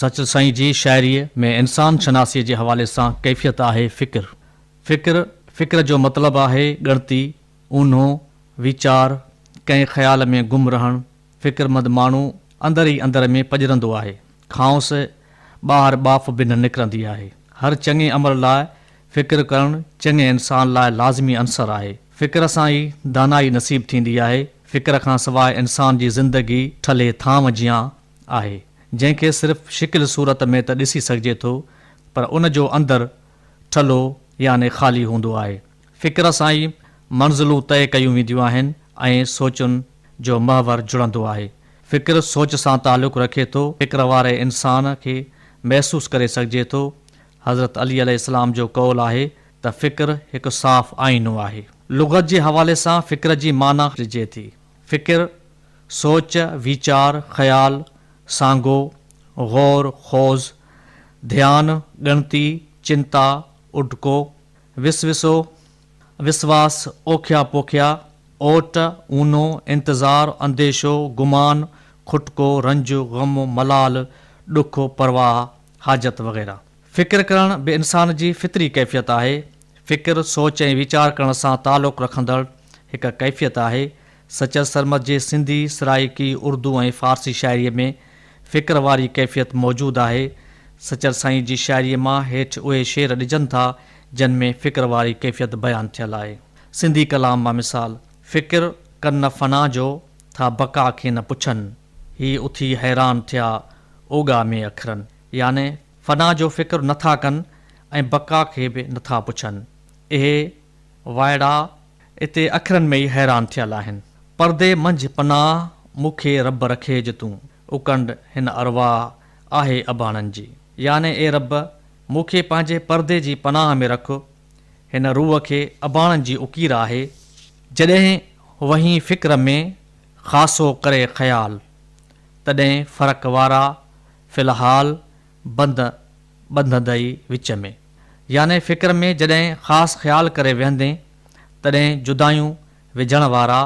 सच साईं जी शाइरीअ में इंसान शनासीअ जे हवाले सां कैफ़ियत आहे फ़िक्र जो मतिलबु आहे ॻणती, ऊन्हो, वीचार, कंहिं ख़्याल में गुम रहणु। फ़िक्रमंद माण्हू अंदर ई अंदर में पजरंदो आहे, खांउस ॿाहिरि बाफ़ बि न निकिरंदी आहे। हर चङे अमल लाइ फ़िक्र करणु चङे इंसान लाइ लाज़मी अंसर आहे। फ़िक्र सां ई दानाई नसीब थींदी आहे। फ़िक्र खां सवाइ इंसान जी ज़िंदगी ठले थाम जियां आहे, जंहिंखे सिर्फ़ु शिकिल सूरत में त ॾिसी सघिजे थो, पर उन जो अंदरु ठलो याने ख़ाली हूंदो आहे। फ़िक्र सां ई मंज़िलूं तय कयूं वेंदियूं आहिनि ऐं सोचुनि जो महवर जुड़ंदो आहे। फ़िक्र सोच सां तालुक़ु रखे थो। फ़िक्र वारे इंसान खे महसूसु करे सघिजे थो। हज़रत अली अलैहिस्सलाम जो कौल आहे त फ़िक्र हिकु साफ़ आईनो आहे। लुग़त जे हवाले सां फ़िक्र जी माना ॾिजे थी। फ़िक्र सोच, वीचार, ख़्याल, सांगो, गौर, खोज़, ध्यानु, ॻणती, चिंता, उडको, विसविसो, विश्वास, ओखिया पोखिया, ओट, ऊनो, इंतज़ारु, अंदेशो, गुमान, खुटको, रंज, ग़म, मलाल, ॾुख, परवाह, हाजत वग़ैरह। फ़िक्र करणु बि इंसान जी फितरी कैफ़ियत आहे। फ़िक्र सोच ऐं वीचार करण सां तालुक़ु रखंदड़ हिकु कैफ़ियत आहे। सचर सरमद जे सिंधी, सराइकी, उर्दू ऐं फ़ारसी शाइरीअ में फ़िक्र वारी कैफ़ियत मौजूदु आहे। सचर साईं जी शाइरीअ मां हेठि उहे शेर ॾिजनि था जिन में फ़िक्र वारी कैफ़ियत बयानु थियल आहे। सिंधी कलाम मां मिसाल: फ़िक्र कन फ़ना जो था बका खे न पुछनि, ही उथी हैरान थिया ओगा में अखरनि। याने फ़ना जो फ़िक्र नथा कनि ऐं बका खे बि नथा पुछनि। इहे वाइड़ा इते अखरनि में ई हैरान थियल आहिनि। परदे मंझि पनाह मूंखे रब रखे ज तूं, उकंड हिन अरवाह आहे अबाणनि जी। याने ए रब, मूंखे पंहिंजे परदे जी पनाह में रख, हिन रूह खे अबाणनि जी उकीर आहे। जॾहिं वहीं फ़िक्र में ख़ासो करे ख़्याल, तॾहिं फ़र्क़ वारा फ़िलहाल बंधंदई विच में। याने फ़िक्र में जॾहिं ख़ासि ख़्याल करे वेहंदे, तॾहिं जुदायूं विझण वारा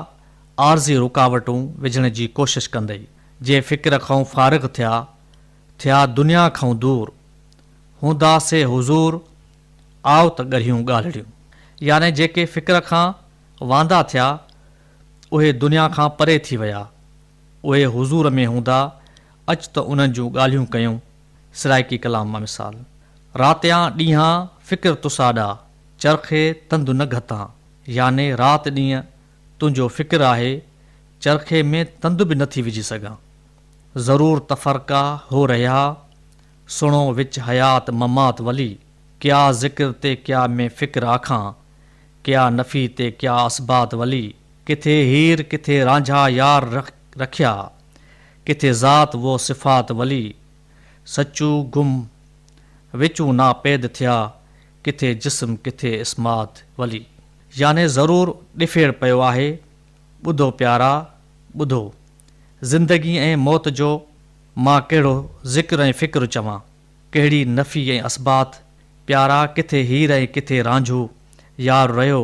आर्ज़ी रुकावटूं विझण जी कोशिशि कंदई। जे फ़िक्र खां फ़ारिग़ थिया दुनिया खां दूर, हूंदा से हुज़ूर आओ त ॻरियूं ॻाल्हियूं। याने जेके फ़िक्र खां वांदा थिया उहे दुनिया खां परे थी विया, उहे हुज़ूर में हूंदा, अच त उन्हनि जूं ॻाल्हियूं कयूं। सराइकी कलाम मां मिसाल: रातियां ॾींहां फ़िक्र तुसाॾा, चरखे तंदु न घतां। याने राति ॾींहुं तुंहिंजो फ़िक्र आहे, चरखे में तंदु बि नथी विझी सघां। ज़रूर तफ़रका हो रहा, सुणो विच हयात ममात वली। क्या ज़िक्र ते क्या में फ़िक्र आखां, क्या नफ़ी ते क्या असबात वली। किथे हीर किथे रांझा यार रखिया, किथे ज़ात वो सिफ़ात वली। सचू गुम विचू नापैद थिया, किथे जिस्म किथे इस्मात वली। याने ज़रूर ॾिफेड़ पियो आहे। ॿुधो प्यारा ॿुधो, ज़िंदगी ऐं मौत जो मां कहिड़ो ज़िक्र ऐं फ़िक्र चवां, कहिड़ी नफ़ी ऐं असबात। प्यारा किथे हीर ऐं किथे रांझू यार रहियो,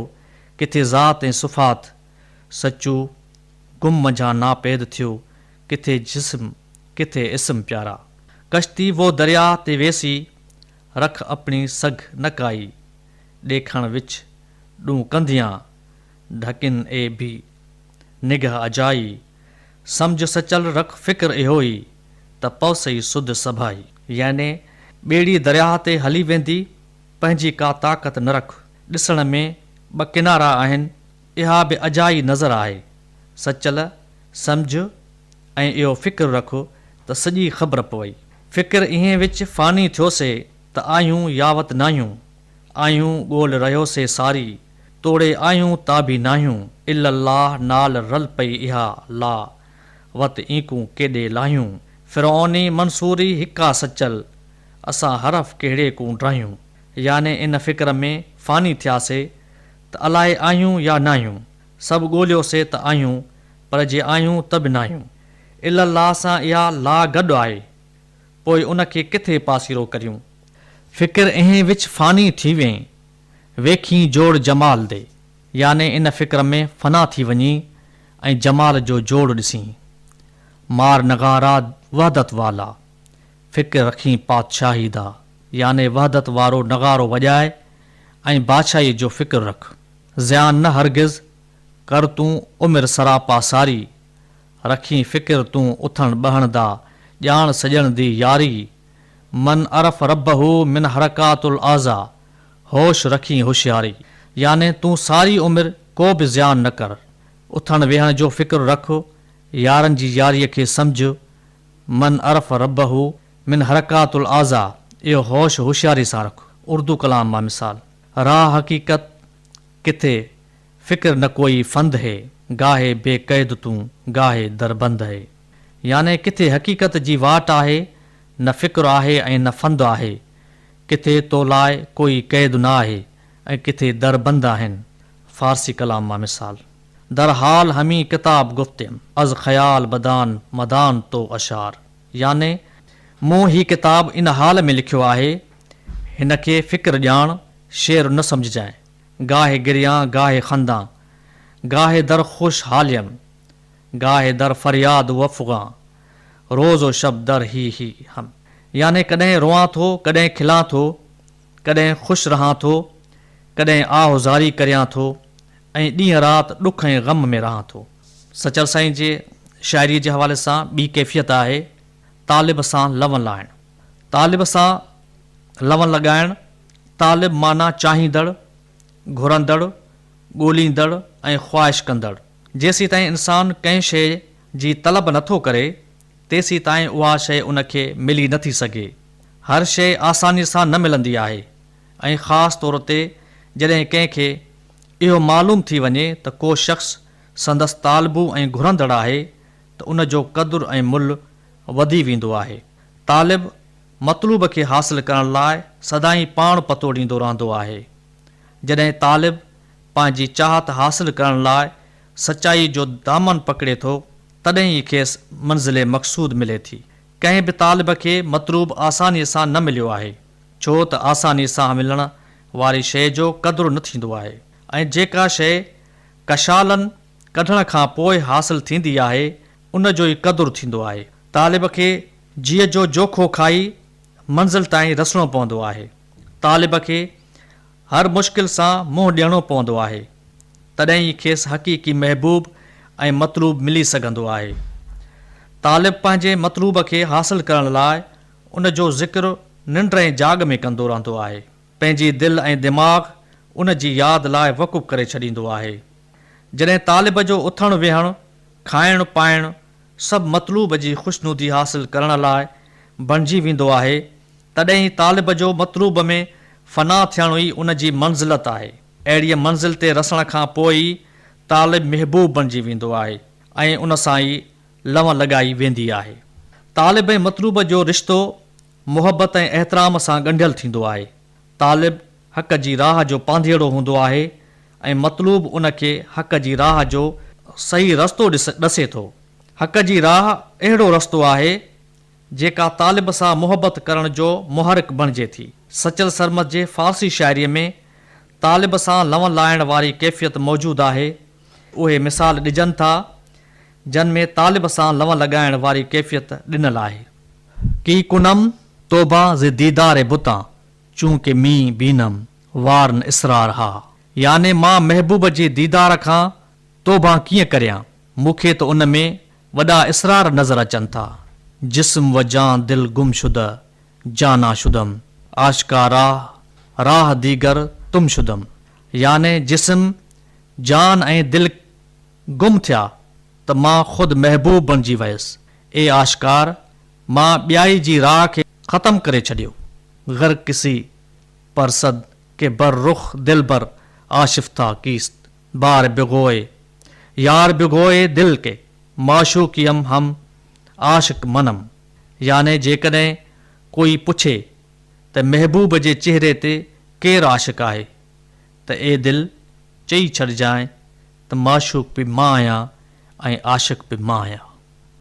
किथे ज़ात ऐं सुफ़ात। सचू गुम मंझां नापैद थियो, किथे जिस्म किथे इस्म प्यारा। कश्ती वो दरिया ते वेसी, रख अपनी सघ न काई। ॾेखण विच ॾूं कंदियां, ढकिन ए भी निगाह अजाई। सम्झ सचल रख फ़िक्र इहो ई, त पवसई सुध सभाई। याने ॿेड़ी दरिया ते हली वेंदी, पंहिंजी का ताक़त न रख। ॾिसण में ॿ किनारा आहिनि, इहा बि अजाई नज़र आहे। सचल सम्झ ऐं इहो फ़िक्र रख त सॼी ख़बर पवई। फ़िक्र इहे विच फ़ानी थियोसे त आहियूं यावत नाहियूं। आहियूं ॻोल्ह रहियोसे सारी, तोड़े आहियूं ता बि नाहियूं। इल्लल्लाह नाल रल पई इहा ला, वत ईकूं केॾे लाहियूं। फ़िरौनी मंसूरी हिका सचल, असां हरफ़ कहिड़े कूं ड्राहियूं। याने इन फ़िक्र में फ़ानी थियासे त अलाए आहियूं या नाहियूं। सभु ॻोल्हियोसे त आहियूं, पर जे आहियूं त बि नाहियूं। इल्लल्लाह सां इहा ला गॾु आहे, पोइ उनखे किथे पासीरो करियूं। फ़िक्र इहे विच फ़ानी थी वें, वेखी जोड़ जमाल दे। याने इन फ़िक्र में फ़ना थी वञी ऐं जमाल जो जोड़ ॾिसी। मार नगारा वहदत वाला, फ़िक्र रखी पातशाही दा, याने वहदत वारो नगारो वॼाए ऐं बादशाही जो फ़िक्र रख। ज़ियान न हरगिज़ कर तूं उमिरि सरापा सारी, रखी फ़िक्र तूं उथण बहण दा, ॼाण सॼण दी यारी। मन अरफ रब्बहू मिन हरकातुल आज़ा, होश रखी होशियारी। याने तूं सारी उमिरि को बि ज़ियान न कर, उथण वेहण जो फ़िक्र रख, यारनि जी यारीअ खे सम्झ। मन अरफ रब्बहू मिन हरकातुल आज़ा, इहो होश होशियारी सां रख। उर्दू कलाम मां मिसाल। राह हक़ीक़त किथे फ़िक्र न कोई फंद है, गाहे बेक़ैद तूं गाहे दरबंद है। याने किथे हक़ीक़त जी वाट आहे, न फ़िक्र आहे ऐं न फंद आहे। किथे तो लाइ कोई क़ैद न आहे ऐं किथे दरबंद आहिनि। फ़ारसी कलाम मां मिसाल। दरहाल हमी किताब गुफ़्तियम, अज़ ख़याल बदान मदान तो अशार। याने मूं ही किताब इन हाल में लिखियो आहे, हिन खे फ़िक्र ॼाण, शेर न सम्झजांइ। गाहे गिरियां गाहे खंदा, गाहे दर ख़ुश हालियम, गाहे दर फ़रियाद वफ़गां, रोज़ो शब दर ही हम। याने कॾहिं रोआं थो, कॾहिं खिलां थो, कॾहिं ख़ुशि रहां थो, कॾहिं आहुज़ारी करियां थो ऐं ॾींहं राति ॾुख ऐं ग़म में रहां थो। सचल साईं जे शाइरीअ जे हवाले सां ॿी कैफ़ियत आहे तालिब सां लवनि लाइण। तालिब सां लवनि लॻाइण, तालिब माना चाहींदड़, घुरंदड़, ॻोल्हींदड़ ऐं ख़्वाहिश कंदड़। जेसीं ताईं इंसानु कंहिं शइ जी तलब नथो करे, तेसीं ताईं उहा शइ उनखे मिली नथी सघे। हर शइ आसानीअ सां न मिलंदी आहे ऐं ख़ासि तौर ते जॾहिं कंहिंखे इहो मालूम थी वञे त को शख़्स संदसि तालिबु ऐं घुरंदड़ आहे, त उन जो क़दुरु ऐं मुल्ह वधी वेंदो आहे। तालिब मतलूब खे हासिल करण लाइ सदाईं पाण पतो ॾींदो रहंदो आहे। जॾहिं तालिब पंहिंजी चाहत हासिल करण लाइ सचाई जो दामन पकड़े थो, तॾहिं ई खेसि मंज़िल मक़सूद मिले थी। कंहिं बि तालिब खे मतलूब आसानीअ सां न मिलियो आहे, छो त आसानीअ सां मिलण वारी शइ जो क़दुरु न थींदो आहे ऐं जेका शइ कशालनि कढण खां पोइ हासिल थींदी आहे, उन जो ई क़दुरु थींदो आहे। तालिब खे जीअ जो जोखो खाई मंज़िल ताईं रसणो पवंदो आहे। तालिब खे हर मुश्किल सां मुंहुं ॾियणो पवंदो आहे, तॾहिं ई खेसि हक़ीक़ी महबूब ऐं मतलूब मिली सघंदो आहे। तालिब पंहिंजे मतलूब खे हासिल करण लाइ उन जो ज़िक्र निंड ऐं जाग में कंदो रहंदो आहे। पंहिंजी दिलि ऐं दिमाग़ उन जी यादि लाइ वक़ुफ़ करे छॾींदो आहे। जॾहिं तालिब जो उथणु वेहणु, खाइणु पाइणु सभु मतलूब जी ख़ुशनुदी हासिल करण लाइ बणिजी वेंदो आहे, तॾहिं ई तालिब जो मतलूब में फ़ना थियणु ई उन जी मंज़िलत आहे। अहिड़ीअ मंज़िल ते रसण खां पोइ ई तालिब महबूब बणिजी वेंदो आहे ऐं उन सां ई लव लॻाई वेंदी आहे। तालिब ऐं मतलूब जो रिश्तो मुहबत ऐं एहतराम सां ॻंढियल थींदो आहे। तालिब हक़ जी राह जो पांधीअड़ो हूंदो आहे ऐं मतलूब उन खे हक़ जी राह जो सही रस्तो ॾसे थो। हक़ जी राह अहिड़ो रस्तो आहे जेका तालिब सां मुहबत करण जो मुहरिक बणिजे थी। सचल सरमद जे फ़ारसी शाइरीअ में तालिब सां लवनि लाइण वारी कैफ़ियत मौजूदु आहे। उहे मिसाल ॾिजनि था जिन में तालिब सां लवनि लॻाइण वारी कैफ़ियत ॾिनल आहे। की कुनम तोबा ज़े दीदार बुतां, चूंकि मीं बीनम वार न इसरार हा। याने मां महबूब जे दीदार खां तोबा कीअं करियां, मूंखे त उन में वॾा इसरार नज़र अचनि था। जिस्म व जान दिल गुमशुद जाना शुदम, आशिका राह राह दीगर तुम शुदम। याने जिस्म जान ऐं दिल गुम थिया त मां ख़ुदि महबूब बणिजी वियुसि। ए आशिकार, मां ॿियाई जी राह खे ख़तमु करे छॾियो। ग़र किसी परसद के बर रुख दिल बर आशिफ्ता कीस्त, बार बिगोए यार बिगोए दिल के माशूकियम हम आशिक मनम। याने जेकॾहिं कोई पुछे त महबूब जे चेहरे ते केरु आशिक़ आहे, त ए दिल चई छॾिजांइ त माशूक बि मां आहियां ऐं आशिक़ बि मां आहियां।